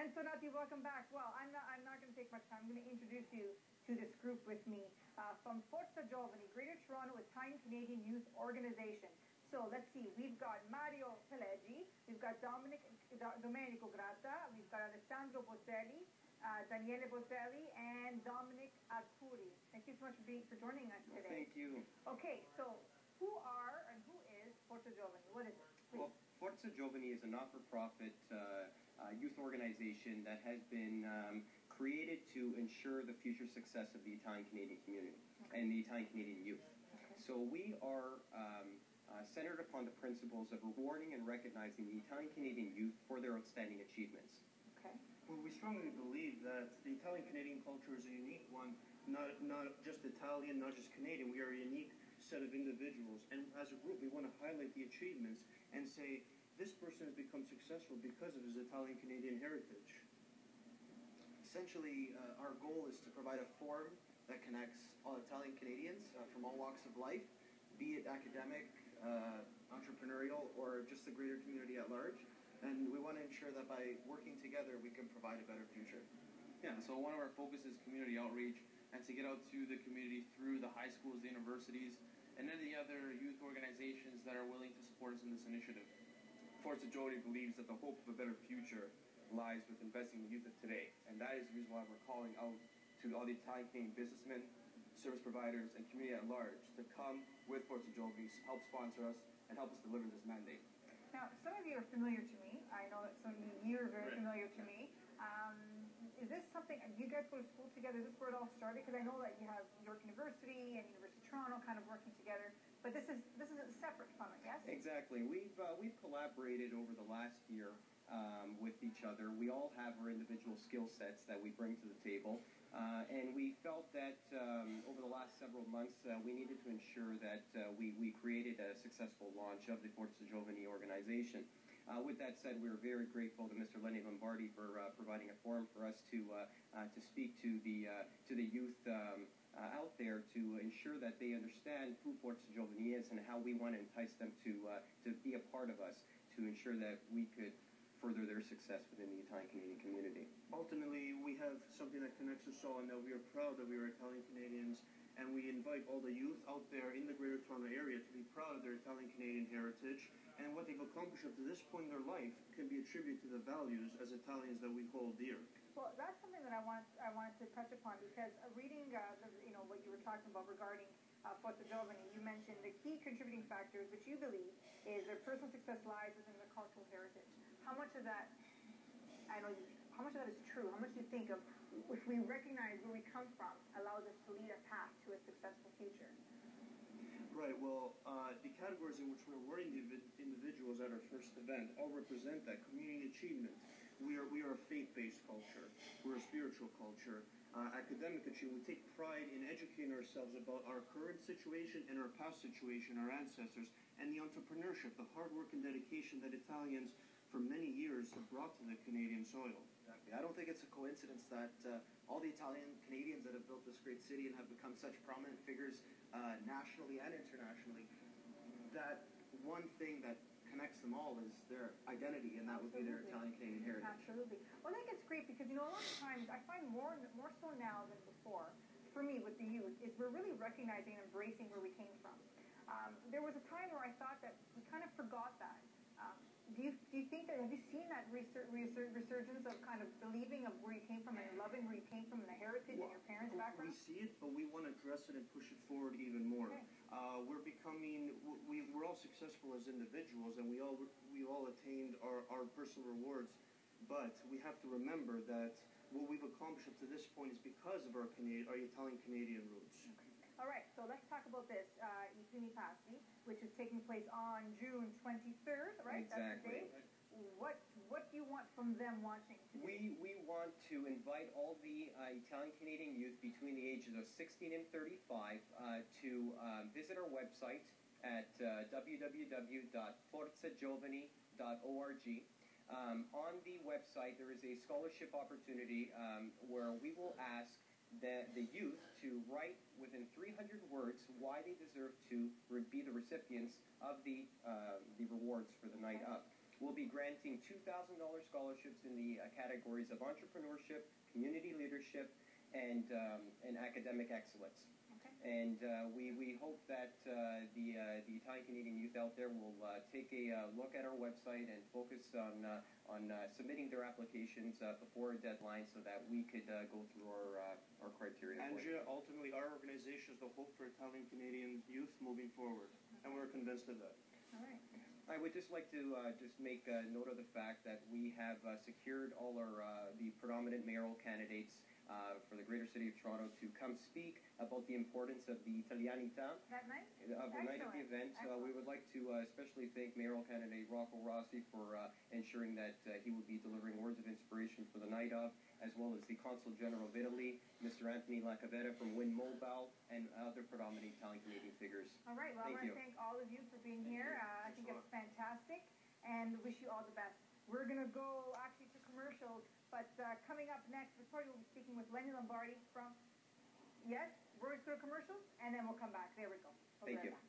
And so, Nati, welcome back. Well, I'm not going to take much time. I'm going to introduce you to this group with me from Forza Giovani, Greater Toronto Italian Canadian Youth Organization. So let's see. We've got Mario Pelleggi, we've got Domenico Gratta, we've got Alessandro Bozelli, Daniele Bozelli, and Dominic Arturi. Thank you so much for joining us today. Thank you. Okay, so who is Forza Giovani? What is it? Please. Well, Forza Giovani is a not-for-profit youth organization that has been created to ensure the future success of the Italian-Canadian community and the Italian-Canadian youth. So we are centered upon the principles of rewarding and recognizing the Italian-Canadian youth for their outstanding achievements. Okay. Well, we strongly believe that the Italian-Canadian culture is a unique one, not just Italian, not just Canadian. We are a unique set of individuals, and as a group, we want to highlight the achievements and say, this person has become successful because of his Italian-Canadian heritage. Essentially, our goal is to provide a forum that connects all Italian Canadians from all walks of life, be it academic, entrepreneurial, or just the greater community at large. And we want to ensure that by working together, we can provide a better future. Yeah, so one of our focus is community outreach and to get out to the community through the high schools, the universities, and any other youth organizations that are willing to support us in this initiative. Forza Giovani believes that the hope of a better future lies with investing in the youth of today, and that is the reason why we're calling out to all the Italian Canadian businessmen, service providers, and community at large to come with Forza Giovani, help sponsor us, and help us deliver this mandate. Now, some of you are familiar to me. I know that some of you are very familiar to me. Is this something, do you guys go to school together? Is this where it all started? Because I know that you have York University and University of Toronto kind of working together, but this is separate from it, yes? Exactly. We've collaborated over the last year with each other. We all have our individual skill sets that we bring to the table, and we felt that over the last several months we needed to ensure that we created a successful launch of the Forza Giovani organization. With that said, we're very grateful to Mr. Lenny Lombardi for providing a forum for us to speak to the youth out there to ensure that they understand who Forza Giovani is and how we want to entice them to be a part of us to ensure that we could further their success within the Italian-Canadian community. Ultimately, we have something that connects us all, and that we are proud that we are Italian Canadians, and we invite all the youth out there in the Greater Toronto area to be proud of their Italian Canadian heritage, and what they've accomplished up to this point in their life can be attributed to the values as Italians that we hold dear. Well, that's something that I wanted to touch upon, because reading what you were talking about regarding Forza Giovani, you mentioned the key contributing factors, which you believe is their personal success lies within their cultural heritage. How much of that, how much of that is true? How much do you think of, if we recognize where we come from, allows us to lead a path to a successful future? Right, well, the categories in which we're awarding the individuals at our first event all represent that community achievement. We are a faith-based culture. We're a spiritual culture. Academic achievement. We take pride in educating ourselves about our current situation and our past situation, our ancestors, and the entrepreneurship, the hard work and dedication that Italians for many years have brought to the Canadian soil. Exactly. I don't think it's a coincidence that all the Italian Canadians that have built this great city and have become such prominent figures nationally and internationally, that one thing that connects them all is their identity, and that would be their Italian Canadian heritage. Absolutely. Well, I think it's great because, a lot of times I find more so now than before, for me with the youth, is we're really recognizing and embracing where we came from. There was a time where I thought that we kind of forgot that. Do you think that, have you seen that resurgence of kind of believing of where you came from and loving where you came from and the heritage and your parents' background? We see it, but we want to address it and push it forward even more. Okay. We're all successful as individuals, and we all attained our personal rewards, but we have to remember that what we've accomplished up to this point is because of our Italian Canadian roots. Okay. All right, so let's talk about this, I primi, passi, which is taking place on June 23rd, right? Exactly. That's the date. What do you want from them watching today? We want to invite all the Italian-Canadian youth between the ages of 16 and 35 to visit our website at www.forzagiovani.org. On the website, there is a scholarship opportunity where we will ask the youth to write within 300 words why they deserve to be the recipients of the rewards for the night up. we'll be granting $2,000 scholarships in the categories of entrepreneurship, community leadership, and academic excellence. Okay. And we hope that the Italian-Canadian youth out there will take a look at our website and focus on submitting their applications before a deadline so that we could go through our criteria. Andrea, ultimately, our organization is the hope for Italian-Canadian youth moving forward, and we're convinced of that. All right. I would just like to just make note of the fact that we have secured all the predominant mayoral candidates for the greater city of Toronto to come speak about the importance of the Italianità That night? of the night of the event. We would like to especially thank mayoral candidate Rocco Rossi for ensuring that he will be delivering words of inspiration for the night of, as well as the Consul General of Italy, Mr. Anthony Lacavetta from Win Mobile, and other predominant Italian-Canadian figures. All right. Well, I want to thank all of you for being here. I think it's fantastic, and wish you all the best. We're going to go actually to commercials, but coming up next, Victoria will be speaking with Lenny Lombardi from, yes, we're going to go to commercials, and then we'll come back. There we go. We'll be Thank right you. back.